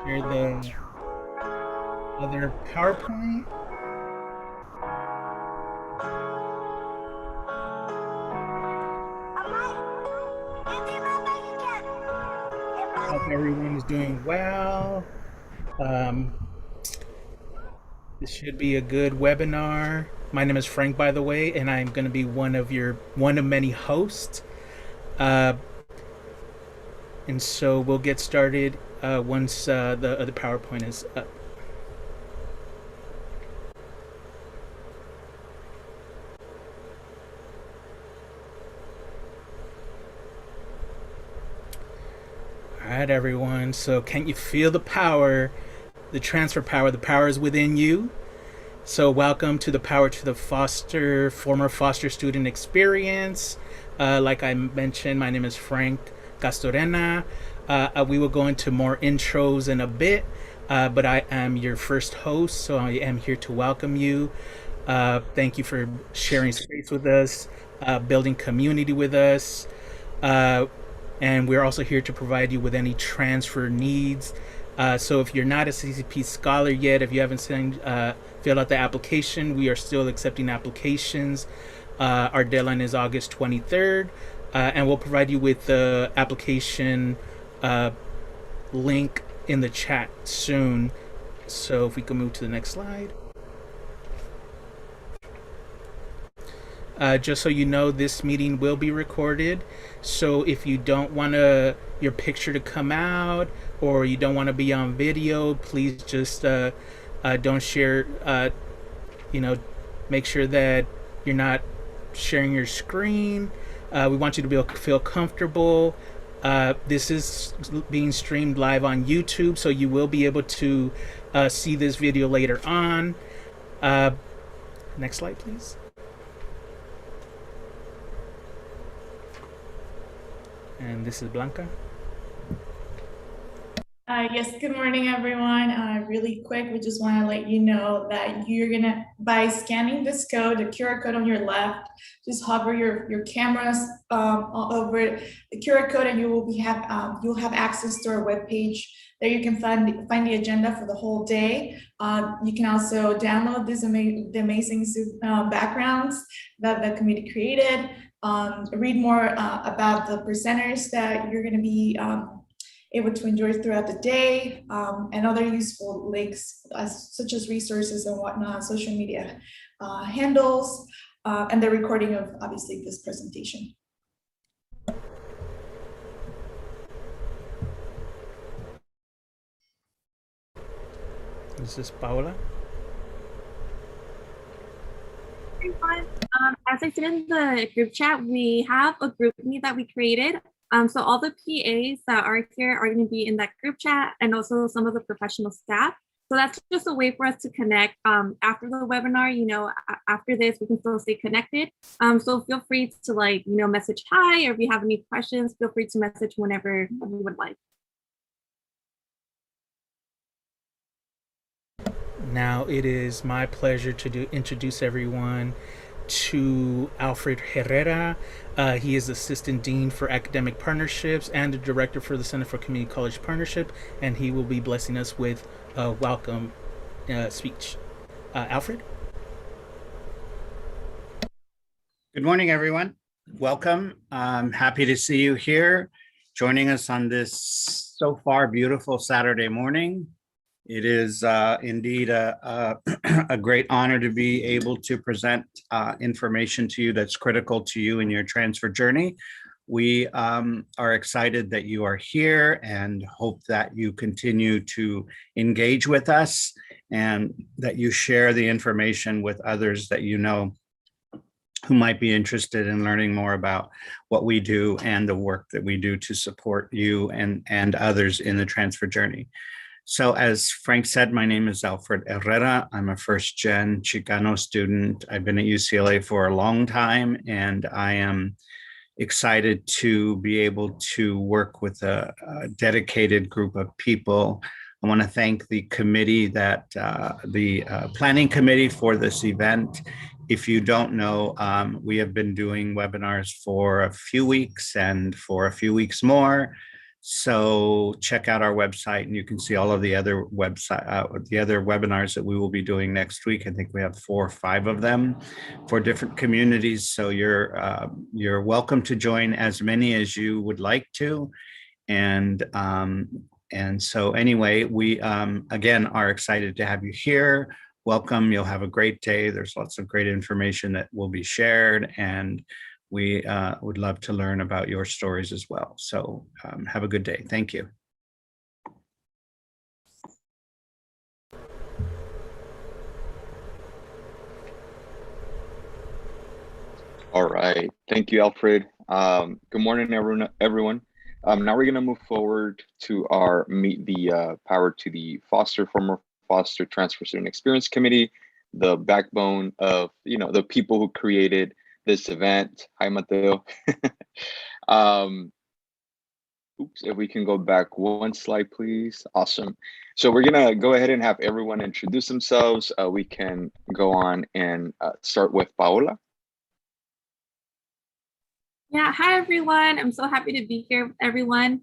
share the other PowerPoint. Hope everyone is doing well. Um, this should be a good webinar. My name is Frank, by the way, and I'm going to be one of many hosts. Uh, and so we'll get started once the other PowerPoint is up. All right, everyone. So, can you feel the power, the transfer power? The power is within you. So, welcome to the Power to the former Foster student experience. Like I mentioned, my name is Frank Castorena. We will go into more intros in a bit, but I am your first host, so I am here to welcome you. Thank you for sharing space with us, building community with us. Uh, and we're also here to provide you with any transfer needs. So if you're not a CCP scholar yet, if you haven't filled out the application, we are still accepting applications. Our deadline is August 23rd, and we'll provide you with the application link in the chat soon. So if we can move to the next slide. Just so you know, this meeting will be recorded. So if you don't want your picture to come out or you don't want to be on video, please just don't share. Make sure that you're not sharing your screen. We want you to be able to feel comfortable. This is being streamed live on YouTube, so you will be able to see this video later on. Next slide, please. And this is Blanca. Yes, good morning, everyone. Really quick, we just want to let you know that you're gonna, by scanning this code, the QR code on your left, just hover your cameras over the QR code, and you'll have access to our webpage. There you can find the agenda for the whole day. You can also download the amazing backgrounds that the committee created. Read more about the presenters that you're going to be able to enjoy throughout the day, and other useful links such as resources and whatnot, social media handles, and the recording of obviously this presentation. This is Paola. As I said in the group chat, we have a group meet that we created. So all the PAs that are here are going to be in that group chat, and also some of the professional staff. So that's just a way for us to connect after the webinar. After this, we can still stay connected. So feel free to message hi, or if you have any questions, feel free to message whenever you would like. Now it is my pleasure to introduce everyone to Alfred Herrera. He is Assistant Dean for Academic Partnerships and the Director for the Center for Community College Partnership, and he will be blessing us with a welcome speech. Alfred? Good morning, everyone. Welcome. I'm happy to see you here, joining us on this so far beautiful Saturday morning. It is indeed a great honor to be able to present information to you that's critical to you in your transfer journey. We are excited that you are here and hope that you continue to engage with us and that you share the information with others that you know who might be interested in learning more about what we do and the work that we do to support you and others in the transfer journey. So as Frank said, my name is Alfred Herrera. I'm a first-gen Chicano student. I've been at UCLA for a long time, and I am excited to be able to work with a dedicated group of people. I want to thank the committee the planning committee for this event. If you don't know, we have been doing webinars for a few weeks and for a few weeks more So check out our website and you can see all of the other webinars that we will be doing next week. I think we have 4 or 5 of them for different communities. So you're welcome to join as many as you would like to. And so anyway, we again are excited to have you here. Welcome. You'll have a great day. There's lots of great information that will be shared, and we would love to learn about your stories as well. So have a good day. Thank you. All right. Thank you, Alfred. Good morning, everyone. Now we're going to move forward to our Meet the Power to the Former Foster Transfer Student Experience Committee, the backbone of, the people who created this event. Hi, Mateo. Oops, if we can go back one slide, please. Awesome. So we're going to go ahead and have everyone introduce themselves. We can go on and start with Paola. Yeah, hi everyone. I'm so happy to be here with everyone.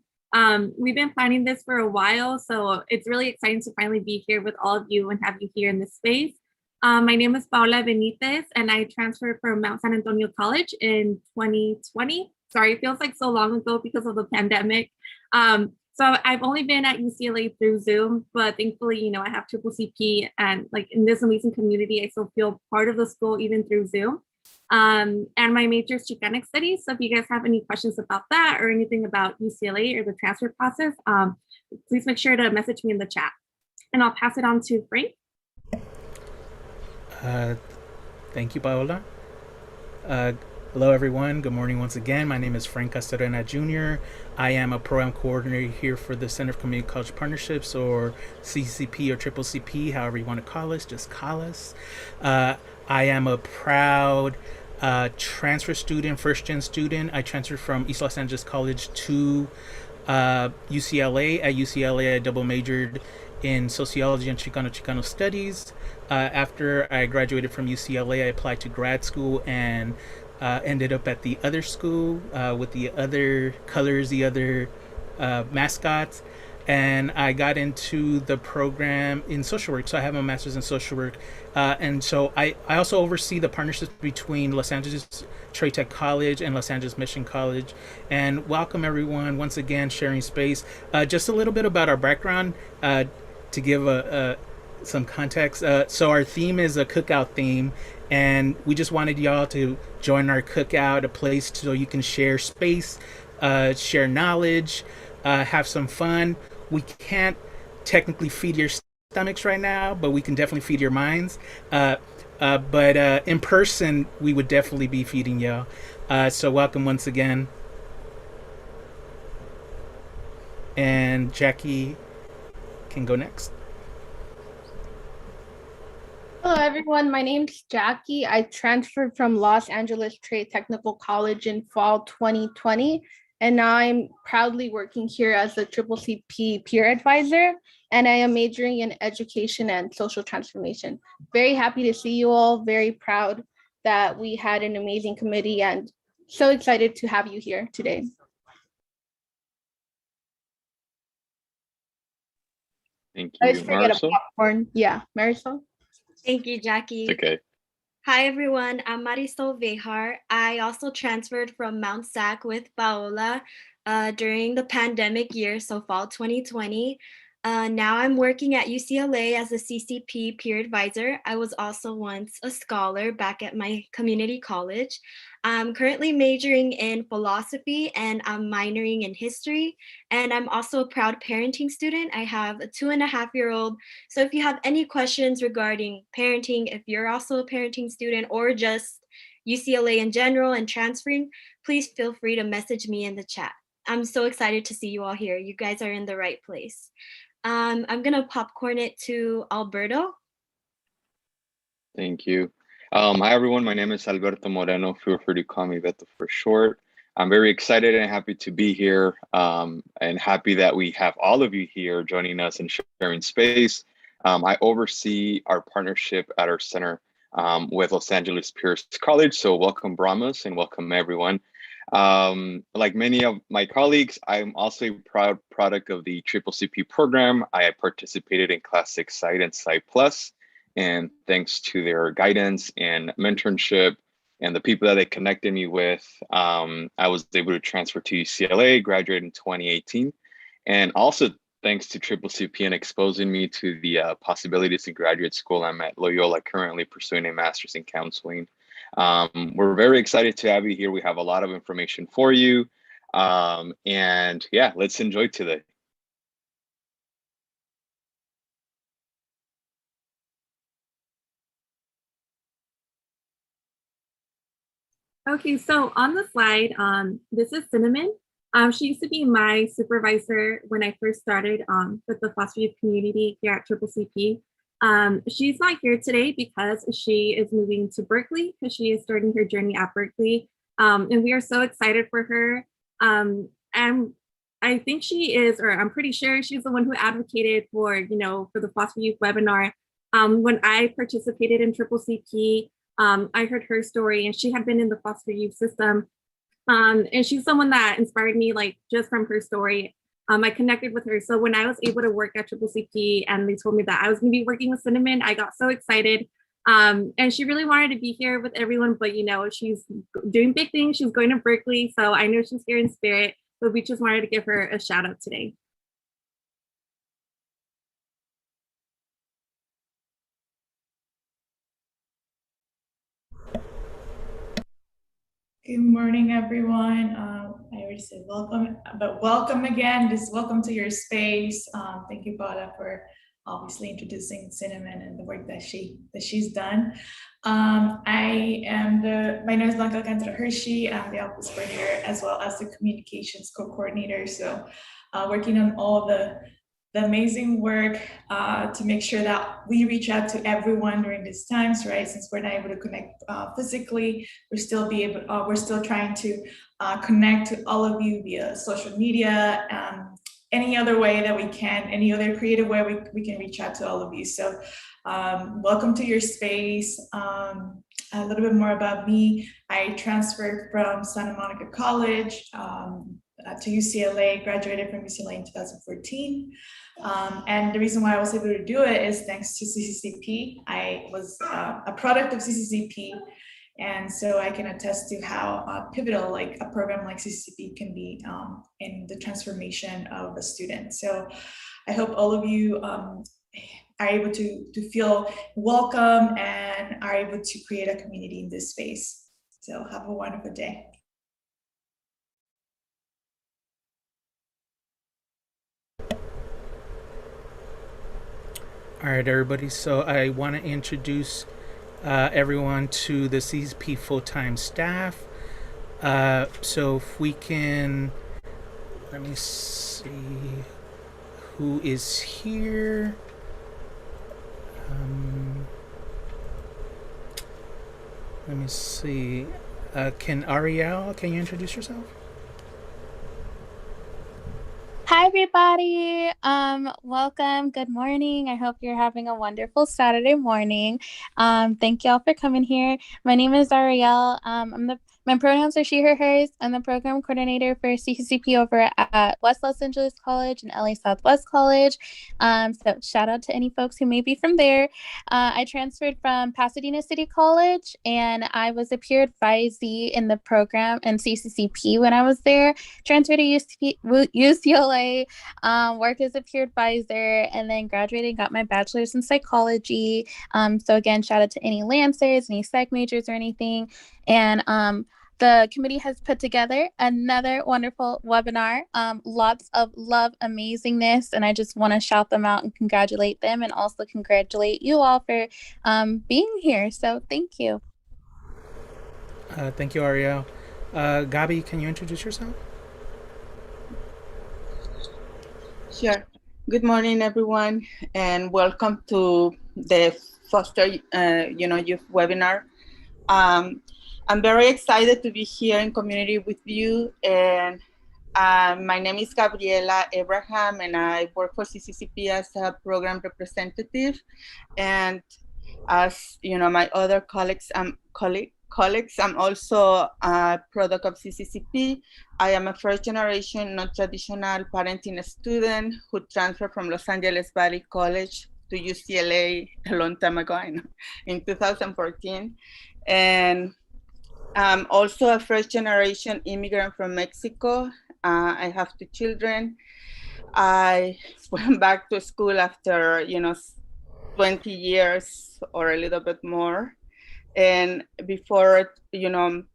We've been planning this for a while, so it's really exciting to finally be here with all of you and have you here in this space. My name is Paola Benitez, and I transferred from Mount San Antonio College in 2020. Sorry, it feels like so long ago because of the pandemic. So I've only been at UCLA through Zoom, but thankfully, I have CCCP, and like in this amazing community, I still feel part of the school even through Zoom. And my major is Chicanic Studies. So if you guys have any questions about that or anything about UCLA or the transfer process, please make sure to message me in the chat. And I'll pass it on to Frank. Thank you, Paola. Hello, everyone. Good morning once again. My name is Frank Castorena Jr. I am a program coordinator here for the Center for Community College Partnerships, or CCCP or CCCP, however you want to call us, just call us. I am a proud transfer student, first-gen student. I transferred from East Los Angeles College to UCLA. At UCLA, I double majored in sociology and Chicano studies. After I graduated from UCLA, I applied to grad school and ended up at the other school with the other colors, the other mascots. And I got into the program in social work. So I have a master's in social work. And so I also oversee the partnerships between Los Angeles Trade Tech College and Los Angeles Mission College. And welcome everyone, once again, sharing space. Just a little bit about our background to give some context. So our theme is a cookout theme. And we just wanted y'all to join our cookout, a place so you can share space, share knowledge, have some fun. We can't technically feed your stomachs right now, but we can definitely feed your minds. But in person, we would definitely be feeding y'all. So welcome once again. And Jackie can go next. Hello everyone, my name's Jackie. I transferred from Los Angeles Trade Technical College in fall 2020, and now I'm proudly working here as a CCCP peer advisor, and I am majoring in education and social transformation. Very happy to see you all, very proud that we had an amazing committee, and so excited to have you here today. Thank I you, just forget a Marisol. popcorn. Yeah, Marisol. Thank you, Jackie. It's okay. Hi, everyone. I'm Marisol Vejar. I also transferred from Mount Sac with Paola during the pandemic year, so fall 2020. Now I'm working at UCLA as a CCP peer advisor. I was also once a scholar back at my community college. I'm currently majoring in philosophy and I'm minoring in history. And I'm also a proud parenting student. I have a 2.5-year-old. So if you have any questions regarding parenting, if you're also a parenting student or just UCLA in general and transferring, please feel free to message me in the chat. I'm so excited to see you all here. You guys are in the right place. I'm gonna popcorn it to Alberto. Thank you. Hi, everyone. My name is Alberto Moreno. Feel free to call me Beto for short. I'm very excited and happy to be here and happy that we have all of you here joining us and sharing space. I oversee our partnership at our center with Los Angeles Pierce College. So welcome, Brahmas, and welcome, everyone. Like many of my colleagues, I'm also a proud product of the CCCP program. I participated in Class 6 Site and Site Plus, and thanks to their guidance and mentorship and the people that they connected me with, I was able to transfer to UCLA, graduate in 2018, and also thanks to CCCP and exposing me to the possibilities in graduate school. I'm at Loyola currently pursuing a master's in counseling. We're very excited to have you here. We have a lot of information for you. And yeah, let's enjoy today. Okay, so on the slide, this is Cinnamon. She used to be my supervisor when I first started with the foster youth community here at CCCP. She's not here today because she is moving to Berkeley because she is starting her journey at Berkeley. And we are so excited for her. And I think she is, or I'm pretty sure she's the one who advocated for, for the foster youth webinar. When I participated in CCCP, I heard her story and she had been in the foster youth system. And she's someone that inspired me, like just from her story. I connected with her. So when I was able to work at CCCP and they told me that I was going to be working with Cinnamon, I got so excited. And she really wanted to be here with everyone, but she's doing big things. She's going to Berkeley. So I know she's here in spirit, but we just wanted to give her a shout out today. Good morning, everyone. I already said welcome, but welcome again. Just welcome to your space. Thank you, Bada, for obviously introducing Cinnamon and the work that she's done. My name is Blanca Alcantara Hershey. I'm the office coordinator as well as the communications co-coordinator. So working on all the amazing work to make sure that we reach out to everyone during these times, right? Since we're not able to connect physically, we're still trying to connect to all of you via social media, any other way that we can, any other creative way we can reach out to all of you. So welcome to your space. A little bit more about me. I transferred from Santa Monica College to UCLA, graduated from UCLA in 2014. And the reason why I was able to do it is thanks to CCCP. I was a product of CCCP. And so I can attest to how pivotal like a program like CCCP can be in the transformation of a student. So I hope all of you are able to feel welcome and are able to create a community in this space. So have a wonderful day. All right, everybody. So I want to introduce everyone to the CCCP full-time staff. So if we can, let me see who is here. Let me see. Can you introduce yourself? Hi, everybody. Welcome. Good morning. I hope you're having a wonderful Saturday morning. Thank y'all for coming here. My name is Ariel. My pronouns are she, her, hers. I'm the program coordinator for CCCP over at West Los Angeles College and LA Southwest College. So shout out to any folks who may be from there. I transferred from Pasadena City College and I was a peer advisee in the program in CCCP when I was there. Transferred to UCLA, worked as a peer advisor, and then graduated and got my bachelor's in psychology. So again, shout out to any Lancers, any psych majors or anything. And the committee has put together another wonderful webinar, lots of love, amazingness, and I just want to shout them out and congratulate them and also congratulate you all for being here. So thank you. Thank you, Ariel. Gabi, can you introduce yourself? Sure. Good morning, everyone, and welcome to the Foster Youth webinar. I'm very excited to be here in community with you, and my name is Gabriela Abraham, and I work for CCCP as a program representative. And as you know, my other colleagues, colleagues. I'm also a product of CCCP. I am a first generation non-traditional parenting student who transferred from Los Angeles Valley College to UCLA a long time ago, in 2014. And I'm also a first generation immigrant from Mexico. I have 2 children. I went back to school after, 20 years or a little bit more. And before,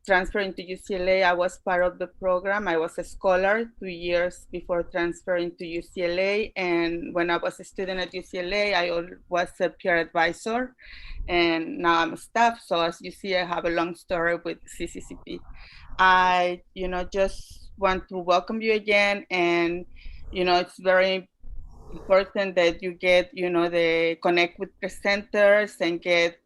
transferring to UCLA, I was part of the program. I was a scholar 2 years before transferring to UCLA. And when I was a student at UCLA, I was a peer advisor. And now I'm a staff. So as you see, I have a long story with CCCP. I, just want to welcome you again. And, it's very important that you get, the connect with presenters and get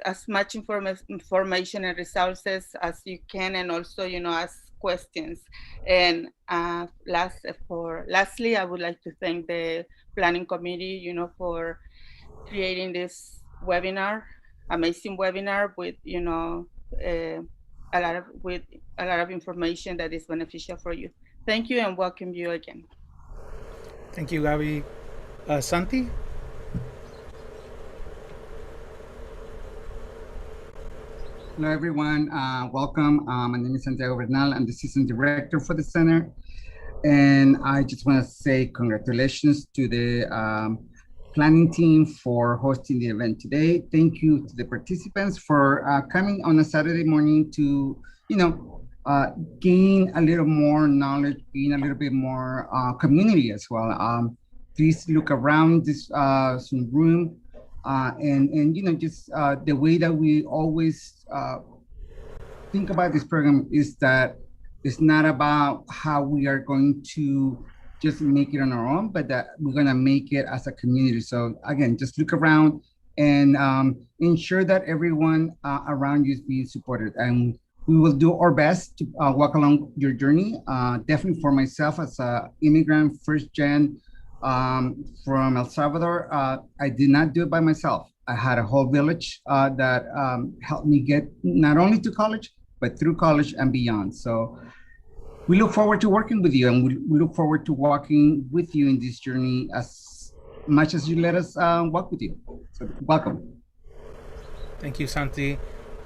as much information and resources as you can, and also, ask questions. And lastly, I would like to thank the planning committee, for creating this amazing webinar with, a lot of information that is beneficial for you. Thank you and welcome you again. Thank you, Gabi. Santi? Hello, everyone. Welcome. My name is Santiago Bernal. I'm the Assistant Director for the Center. And I just want to say congratulations to the planning team for hosting the event today. Thank you to the participants for coming on a Saturday morning to, gain a little more knowledge, gain a little bit more community as well. Please look around this Zoom room and just the way that we always think about this program is that it's not about how we are going to just make it on our own, but that we're going to make it as a community. So again, just look around and ensure that everyone around you is being supported. And we will do our best to walk along your journey. Definitely for myself as an immigrant, first gen from El Salvador, I did not do it by myself. I had a whole village that helped me get not only to college, but through college and beyond. So we look forward to working with you, and we look forward to walking with you in this journey as much as you let us walk with you. So welcome. Thank you, Santi.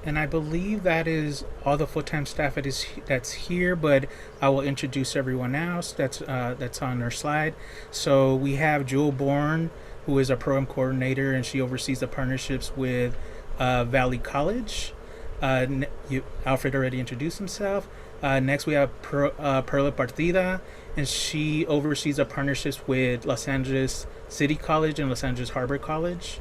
And I believe that is all the full-time staff that's here, but I will introduce everyone else that's on our slide. So we have Jewel Bourne, who is a program coordinator, and she oversees the partnerships with Valley College. Alfred already introduced himself. Next, we have Perla Partida, and she oversees the partnerships with Los Angeles City College and Los Angeles Harbor College.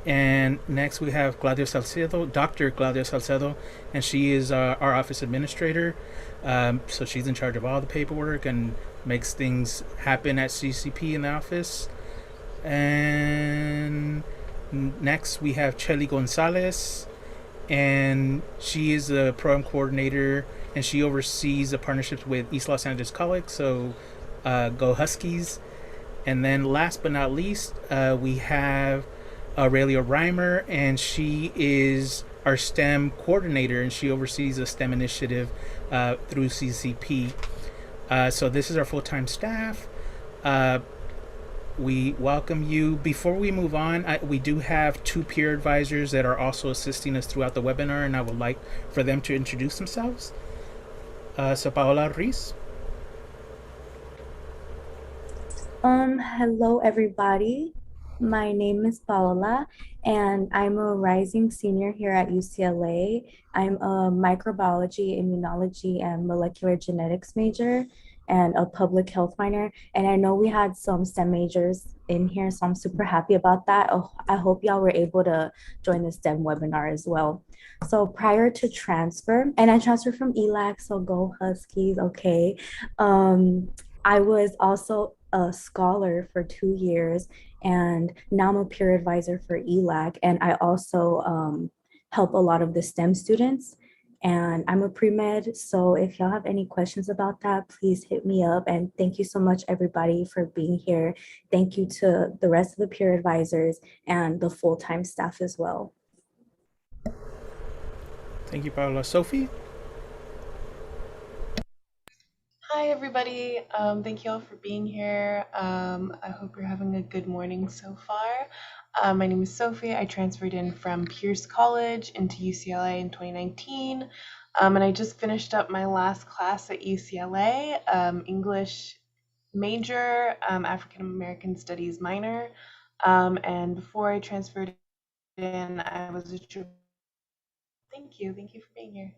And next we have Dr. Claudia Salcedo, and she is our office administrator. So she's in charge of all the paperwork and makes things happen at CCP in the office. And next we have Chelly Gonzalez, and she is the program coordinator, and she oversees the partnerships with East Los Angeles College. So go Huskies. And then last but not least, we have Aurelia Reimer, and she is our STEM coordinator, and she oversees a STEM initiative through CCP. So this is our full-time staff. We welcome you. Before we move on, we do have 2 peer advisors that are also assisting us throughout the webinar, and I would like for them to introduce themselves. So Paola Ruiz. Hello, everybody. My name is Paola, and I'm a rising senior here at UCLA. I'm a microbiology, immunology, and molecular genetics major, and a public health minor. And I know we had some STEM majors in here, so I'm super happy about that. Oh, I hope y'all were able to join the STEM webinar as well. So prior to transfer, and I transferred from ELAC, so go Huskies, okay. I was also a scholar for 2 years, and now I'm a peer advisor for ELAC, and I also help a lot of the STEM students, and I'm a pre-med. So if y'all have any questions about that, please hit me up. And thank you so much, everybody, for being here. Thank you to the rest of the peer advisors and the full-time staff as well. Thank you, Paula. Sophie? Hi, everybody. Thank you all for being here. I hope you're having a good morning so far. My name is Sophie. I transferred in from Pierce College into UCLA in 2019. And I just finished up my last class at UCLA, English major, African American Studies minor. And before I transferred in, I was a triple. Thank you. Thank you for being here.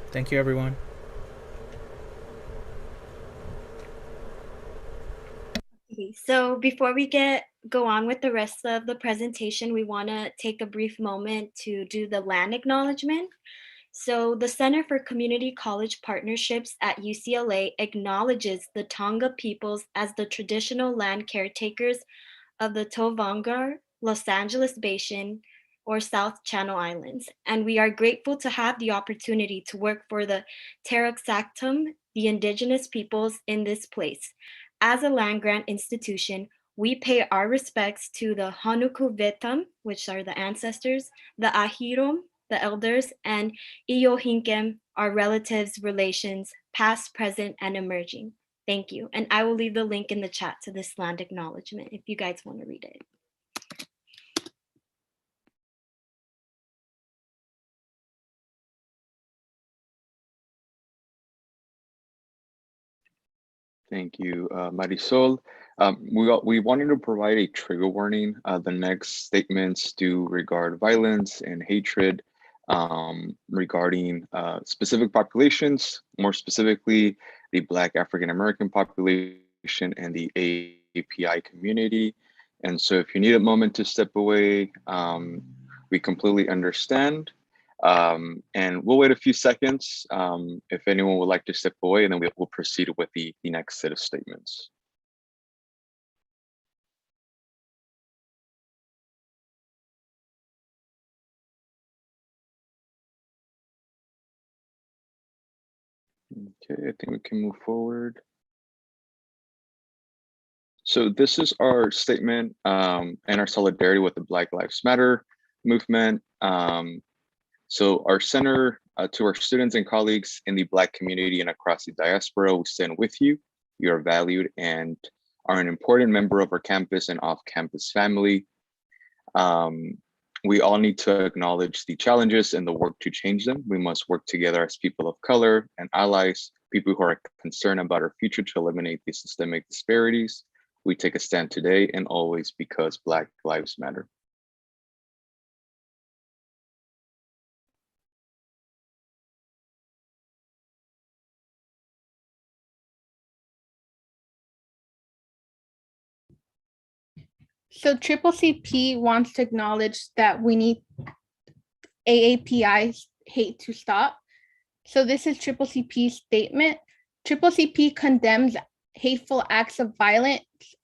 Thank you, everyone. Okay, so before we go on with the rest of the presentation, we want to take a brief moment to do the land acknowledgement. So the Center for Community College Partnerships at UCLA acknowledges the Tonga peoples as the traditional land caretakers of the Tovangar, Los Angeles Basin, or South Channel Islands. And we are grateful to have the opportunity to work for the Taraxactum, the indigenous peoples in this place. As a land grant institution, we pay our respects to the Hanuku Vetam, which are the ancestors, the Ahirom, the elders, and Iyohinkem, our relatives, relations, past, present, and emerging. Thank you. And I will leave the link in the chat to this land acknowledgement if you guys want to read it. Thank you, Marisol. We wanted to provide a trigger warning. The next statements do regard violence and hatred regarding specific populations, more specifically the Black African American population and the API community. And so if you need a moment to step away, we completely understand. And we'll wait a few seconds if anyone would like to step away, and then we'll proceed with the next set of statements. Okay, I think we can move forward. So this is our statement and our solidarity with the Black Lives Matter movement. So our center, to our students and colleagues in the Black community and across the diaspora, we stand with you. You are valued and are an important member of our campus and off-campus family. We all need to acknowledge the challenges and the work to change them. We must work together as people of color and allies, people who are concerned about our future to eliminate these systemic disparities. We take a stand today and always because Black Lives Matter. So CCCP wants to acknowledge that we need AAPI's hate to stop. So this is CCCP's statement. CCCP condemns hateful acts of violence,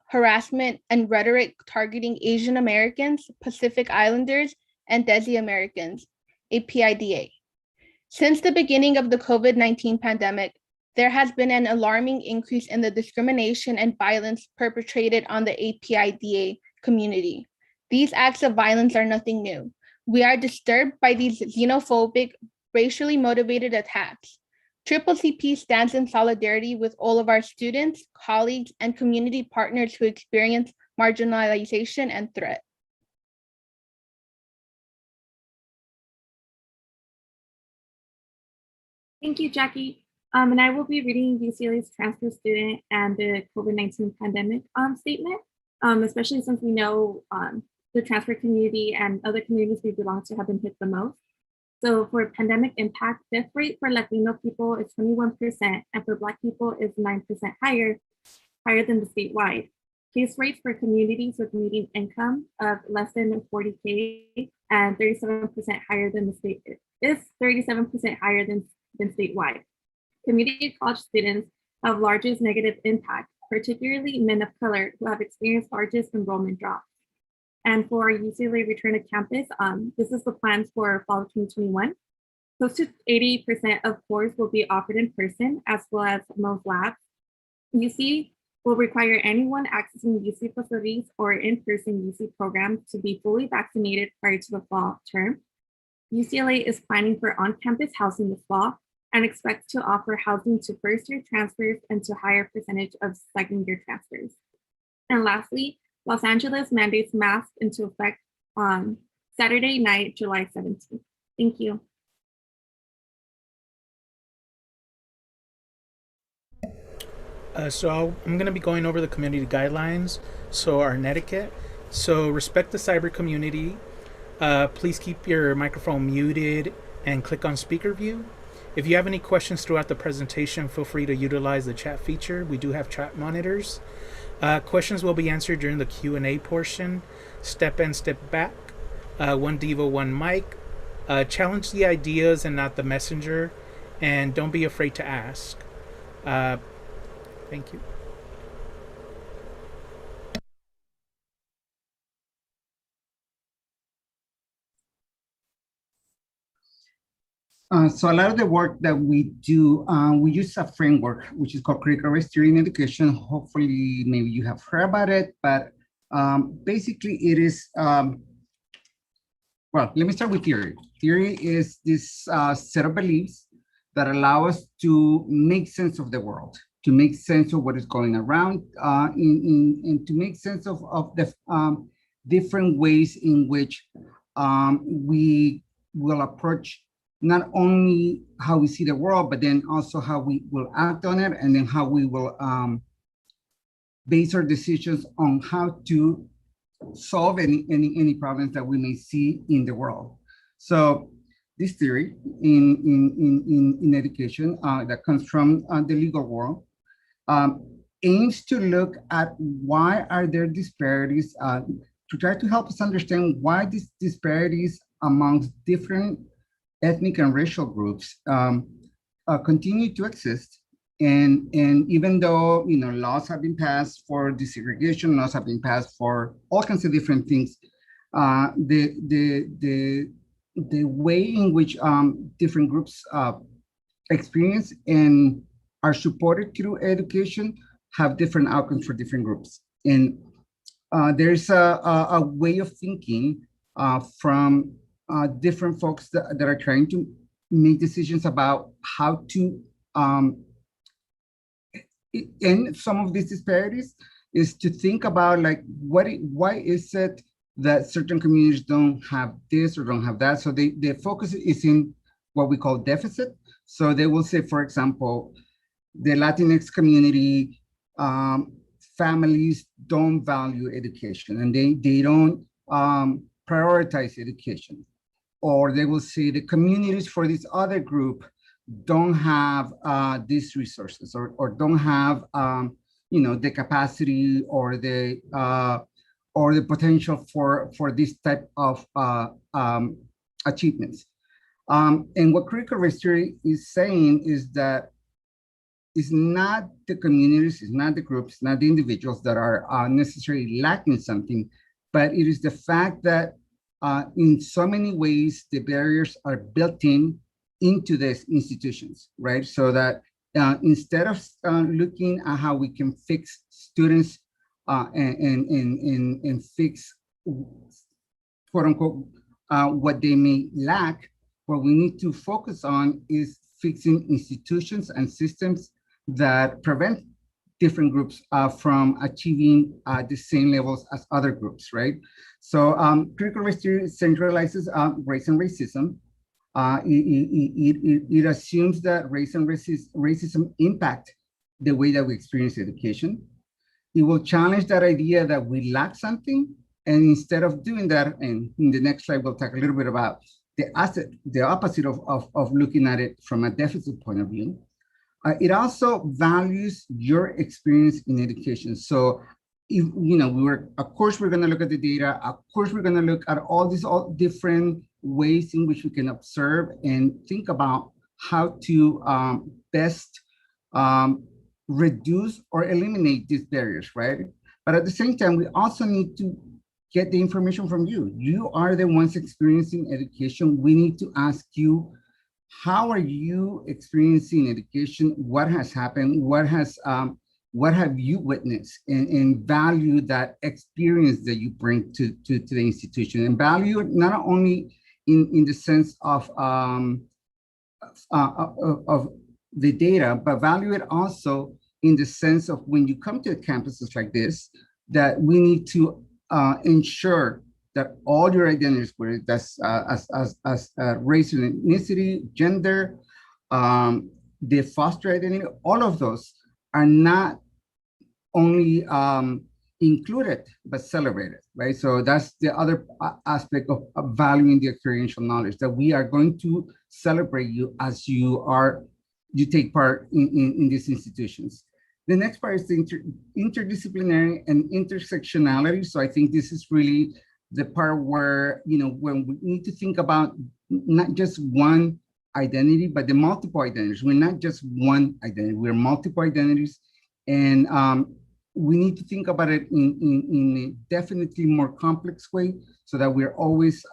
harassment, and rhetoric targeting Asian Americans, Pacific Islanders, and Desi Americans, APIDA. Since the beginning of the COVID-19 pandemic, there has been an alarming increase in the discrimination and violence perpetrated on the APIDA community. These acts of violence are nothing new. We are disturbed by these xenophobic, racially motivated attacks. CCCP stands in solidarity with all of our students, colleagues, and community partners who experience marginalization and threat. Thank you, Jackie. And I will be reading UCLA's transfer student and the COVID-19 pandemic statement, especially since we know the transfer community and other communities we belong to have been hit the most. So for pandemic impact, death rate for Latino people is 21%, and for Black people is 9% higher than the statewide. Case rates for communities with median income of less than 40K and 37% higher than the state is 37% higher than statewide. Community college students have largest negative impact, particularly men of color who have experienced largest enrollment drops. And for UCLA return to campus, this is the plans for fall of 2021. Close to 80% of courses will be offered in person, as well as most labs. UC will require anyone accessing UC facilities or in-person UC programs to be fully vaccinated prior to the fall term. UCLA is planning for on-campus housing this fall and expects to offer housing to first-year transfers and to higher percentage of second-year transfers. And lastly, Los Angeles mandates masks into effect on Saturday night, July 17th. Thank you. I'm going to be going over the community guidelines. So our etiquette. So respect the cyber community. Please keep your microphone muted and click on speaker view. If you have any questions throughout the presentation, feel free to utilize the chat feature. We do have chat monitors. Questions will be answered during the Q&A portion. Step in, step back. One Devo, one mic. Challenge the ideas and not the messenger. And don't be afraid to ask. Thank you. So a lot of the work that we do, we use a framework, which is called critical race theory in education. Hopefully, maybe you have heard about it, but basically it is, well, let me start with theory. Theory is this set of beliefs that allow us to make sense of the world, to make sense of what is going around, and to make sense of the different ways in which we will approach not only how we see the world, but then also how we will act on it, and then how we will base our decisions on how to solve any problems that we may see in the world. So this theory in education that comes from the legal world aims to look at why are there disparities, to try to help us understand why these disparities amongst different ethnic and racial groups continue to exist. And even though laws have been passed for desegregation, laws have been passed for all kinds of different things, the way in which different groups experience and are supported through education have different outcomes for different groups. And there's a way of thinking from different folks that are trying to make decisions about how to end some of these disparities, is to think about like why is it that certain communities don't have this or don't have that. So the focus is in what we call deficit. So they will say, for example, the Latinx community, families don't value education and they don't prioritize education. Or they will say the communities for this other group don't have these resources or don't have the capacity or the potential for this type of achievements. And what critical race theory is saying is that it's not the communities, it's not the groups, not the individuals that are necessarily lacking something, but it is the fact that in so many ways, the barriers are built into these institutions, right? So that instead of looking at how we can fix students and fix, quote unquote, what they may lack, what we need to focus on is fixing institutions and systems that prevent different groups from achieving the same levels as other groups, right? So critical race theory centralizes race and racism. It assumes that race and racism impact the way that we experience education. It will challenge that idea that we lack something, and instead of doing that, and in the next slide, we'll talk a little bit about the opposite of looking at it from a deficit point of view. It also values your experience in education. So, if of course, we're going to look at the data. Of course, we're going to look at all these different ways in which we can observe and think about how to best reduce or eliminate these barriers, right? But at the same time, we also need to get the information from you. You are the ones experiencing education. We need to ask you, how are you experiencing education? What has happened? What has what have you witnessed, and value that experience that you bring to the institution, and value it not only in the sense of the data, but value it also in the sense of when you come to campuses like this, that we need to ensure that all your identities, whether that's as race and ethnicity, gender, the foster identity, all of those are not only included, but celebrated, right? So that's the other aspect of valuing the experiential knowledge, that we are going to celebrate you as you take part in these institutions. The next part is the interdisciplinary and intersectionality. So I think this is really the part where, when we need to think about not just one identity, but the multiple identities. We're not just one identity, we're multiple identities. And we need to think about it in a definitely more complex way, so that we're always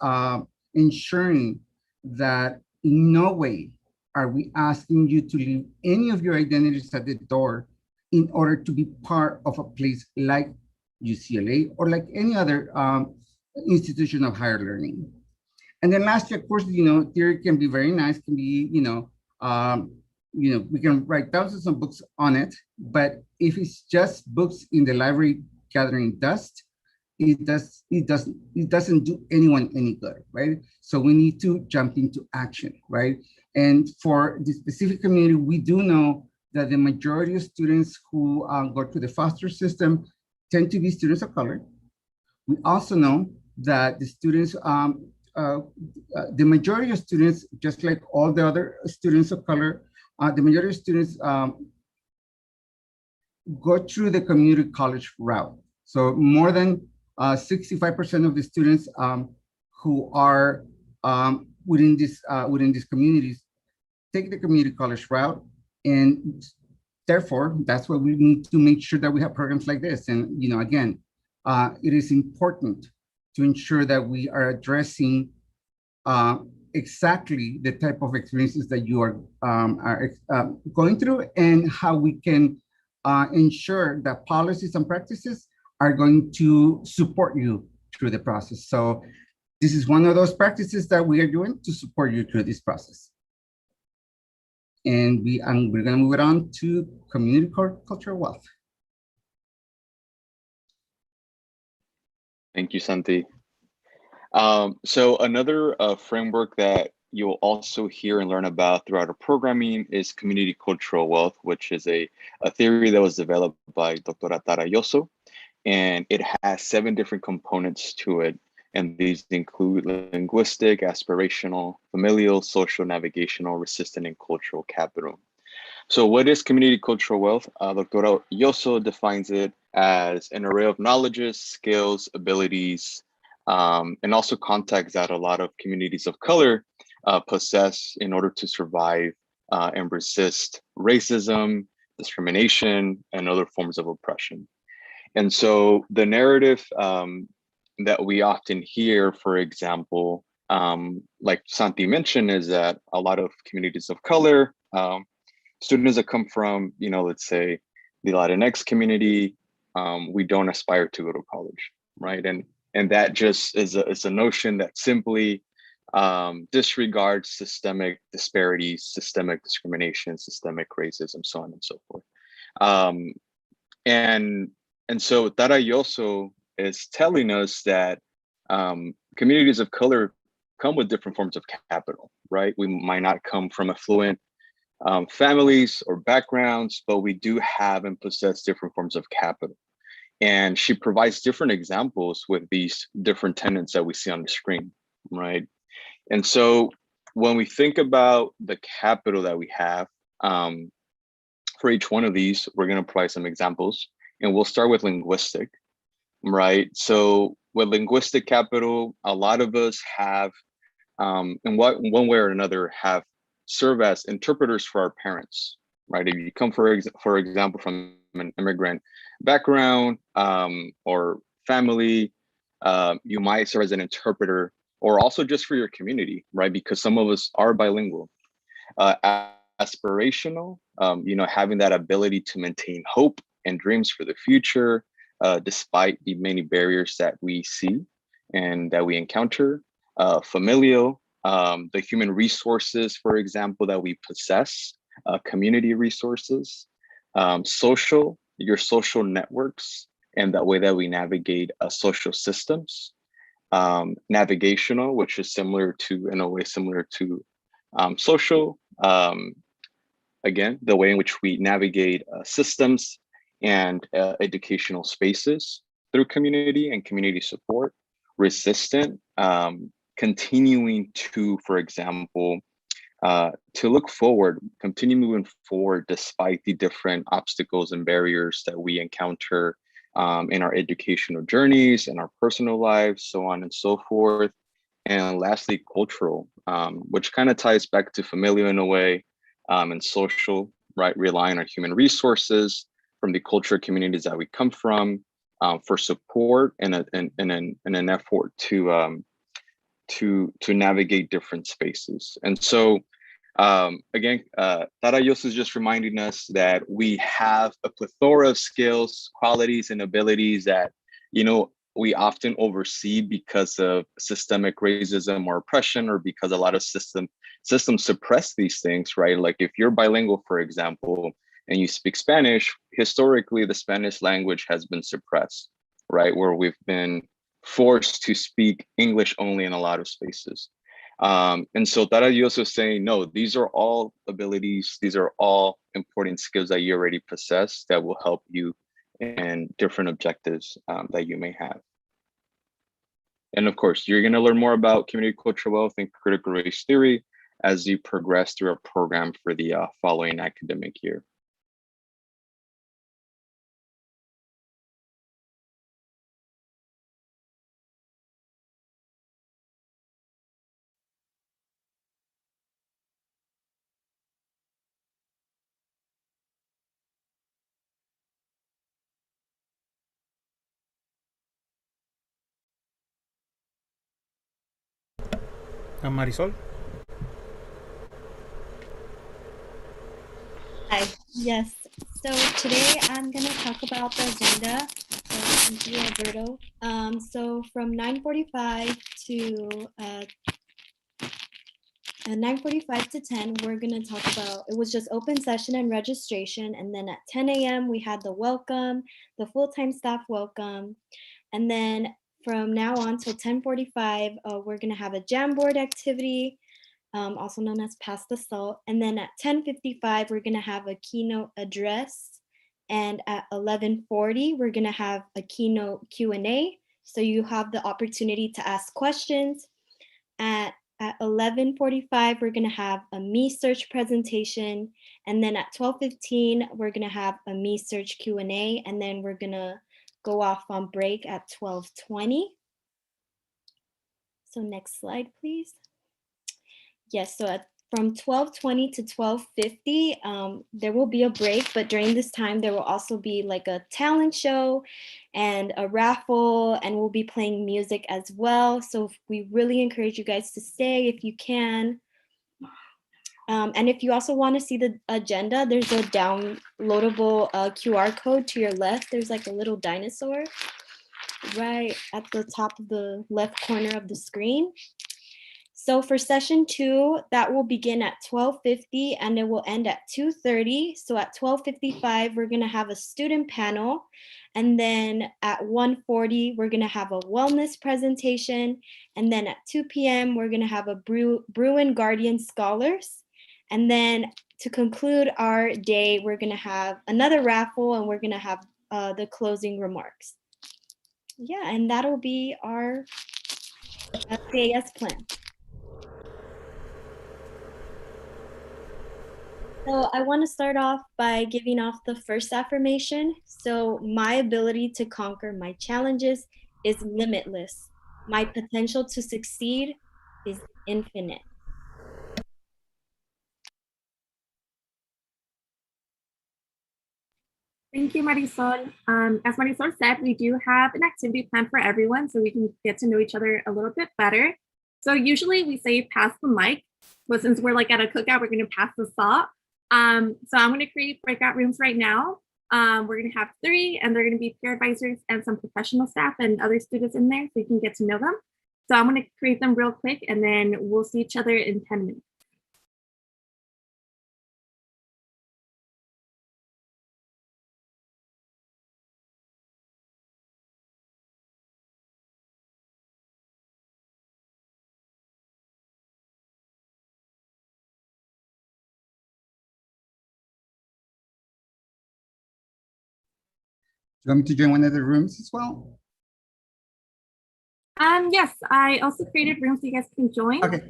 ensuring that in no way are we asking you to leave any of your identities at the door in order to be part of a place like UCLA or like any other institution of higher learning. And then lastly, of course, theory can be very nice, can be, we can write thousands of books on it, but if it's just books in the library gathering dust, it doesn't do anyone any good, right? So we need to jump into action, right? And for the specific community, we do know that the majority of students who go to the foster system tend to be students of color. We also know that the students, the majority of students, just like all the other students of color, the majority of students go through the community college route. So more than 65% of the students who are within these communities take the community college route, and therefore that's why we need to make sure that we have programs like this. And again, it is important to ensure that we are addressing exactly the type of experiences that you are going through, and how we can ensure that policies and practices are going to support you through the process. So this is one of those practices that we are doing to support you through this process. And we're going to move it on to community cultural wealth. Thank you, Santi. So another framework that you'll also hear and learn about throughout our programming is community cultural wealth, which is a theory that was developed by Dr. Tara Yoso, and it has 7 different components to it. And these include linguistic, aspirational, familial, social, navigational, resistant, and cultural capital. So what is community cultural wealth? Dr. Yoso defines it as an array of knowledges, skills, abilities, and also contacts that a lot of communities of color possess in order to survive and resist racism, discrimination, and other forms of oppression. And so the narrative that we often hear, for example, like Santi mentioned, is that a lot of communities of color, students that come from, let's say the Latinx community, we don't aspire to go to college, right? And that just is a notion that simply disregards systemic disparities, systemic discrimination, systemic racism, so on and so forth. And so Tara Yoso is telling us that communities of color come with different forms of capital, right? We might not come from affluent families or backgrounds, but we do have and possess different forms of capital. And she provides different examples with these different tenets that we see on the screen, right? And so when we think about the capital that we have, for each one of these, we're going to provide some examples, and we'll start with linguistic, right? So with linguistic capital, a lot of us have, in one way or another, have served as interpreters for our parents, right? If you come, for example, from an immigrant background or family, you might serve as an interpreter, or also just for your community, right? Because some of us are bilingual. Aspirational, having that ability to maintain hope and dreams for the future, despite the many barriers that we see and that we encounter. Familial, the human resources, for example, that we possess, community resources. Social, your social networks, and the way that we navigate social systems. Navigational, which is similar to, in a way similar to social. Again, the way in which we navigate systems and educational spaces through community and community support. Resistant, continuing to, for example, to look forward, continue moving forward despite the different obstacles and barriers that we encounter in our educational journeys, in our personal lives, so on and so forth. And lastly, cultural, which kind of ties back to familial in a way, and social, right? Relying on human resources from the cultural communities that we come from for support and an effort to navigate different spaces. And so, again, Tarayos is just reminding us that we have a plethora of skills, qualities, and abilities that, you know, we often oversee because of systemic racism or oppression, or because a lot of systems suppress these things, right? Like if you're bilingual, for example, and you speak Spanish, historically, the Spanish language has been suppressed, right? Where we've been forced to speak English only in a lot of spaces. And so Tarayos is saying, no, these are all abilities, these are all important skills that you already possess that will help you in different objectives that you may have. And of course, you're going to learn more about community cultural wealth and critical race theory as you progress through our program for the following academic year. Marisol? Hi, yes. So today I'm going to talk about the agenda. So thank you, Alberto. So from 9:45 to 9:45 to 10, we're going to talk about, it was just open session and registration. And then at 10 a.m. we had the welcome, the full-time staff welcome. And then from now on till 10:45, we're going to have a Jamboard activity, also known as Pass the Salt. And then at 10:55, we're going to have a keynote address. And at 11:40, we're going to have a keynote Q&A. So you have the opportunity to ask questions. At 11:45, we're going to have a Me Search presentation. And then at 12:15, we're going to have a Me Search Q&A. And then we're going to go off on break at 12:20. So next slide, please. Yes, so from 12:20 to 12:50, there will be a break, but during this time, there will also be like a talent show and a raffle, and we'll be playing music as well. So we really encourage you guys to stay if you can. And if you also want to see the agenda, there's a downloadable QR code to your left. There's like a little dinosaur right at the top of the left corner of the screen. So for session 2, that will begin at 12:50 and it will end at 2:30. So at 12:55, we're going to have a student panel. And then at 1:40, we're going to have a wellness presentation. And then at 2 p.m., we're going to have a Bruin Guardian Scholars. And then to conclude our day, we're going to have another raffle and we're going to have the closing remarks. Yeah, and that'll be our CAS plan. So I want to start off by giving off the first affirmation. So my ability to conquer my challenges is limitless. My potential to succeed is infinite. Thank you, Marisol. As Marisol said, we do have an activity plan for everyone so we can get to know each other a little bit better. So usually we say pass the mic, but since we're like at a cookout, we're going to pass the salt. So I'm going to create breakout rooms right now. We're going to have 3, and they're going to be peer advisors and some professional staff and other students in there so you can get to know them. So I'm going to create them real quick, and then we'll see each other in 10 minutes. Do you want me to join one of the rooms as well? Yes, I also created rooms so you guys can join. Okay,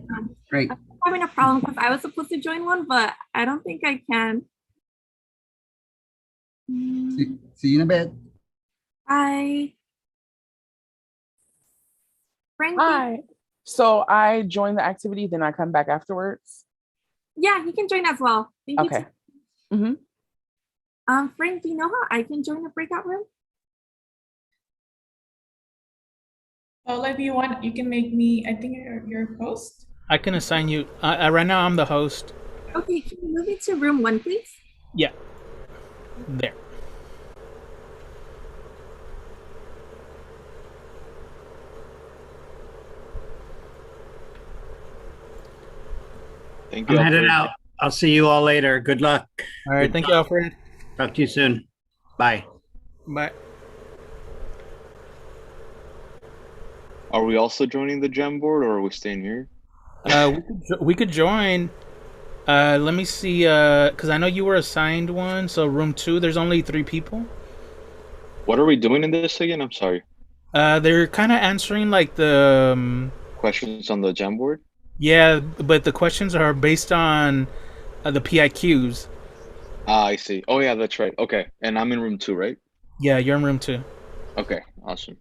great. I'm having a problem because I was supposed to join one, but I don't think I can. See you in a bit. Bye. Frankie? Hi. So I join the activity, then I come back afterwards. Yeah, you can join as well. Thank you. Okay. Mm-hmm. Frank, do you know how I can join the breakout room? Paula, if you want, you can make me, I think your host. I can assign you. Right now, I'm the host. Okay, can you move me to room 1, please? Yeah. There. Thank you. I'm headed Alfred. out. I'll see you all later. Good luck. All right. Thank you, Alfred. Talk to you soon. Bye. Bye. Are we also joining the Jamboard, or are we staying here? We could join. Let me see. Because I know you were assigned one. So room 2. There's only 3 people. What are we doing in this again? I'm sorry. They're kind of answering like the Questions on the Jamboard? yeah, but the questions are based on the PIQs. Ah, I see. Oh yeah, that's right. Okay, and I'm in room 2, right? Yeah, you're in room 2. Okay, awesome.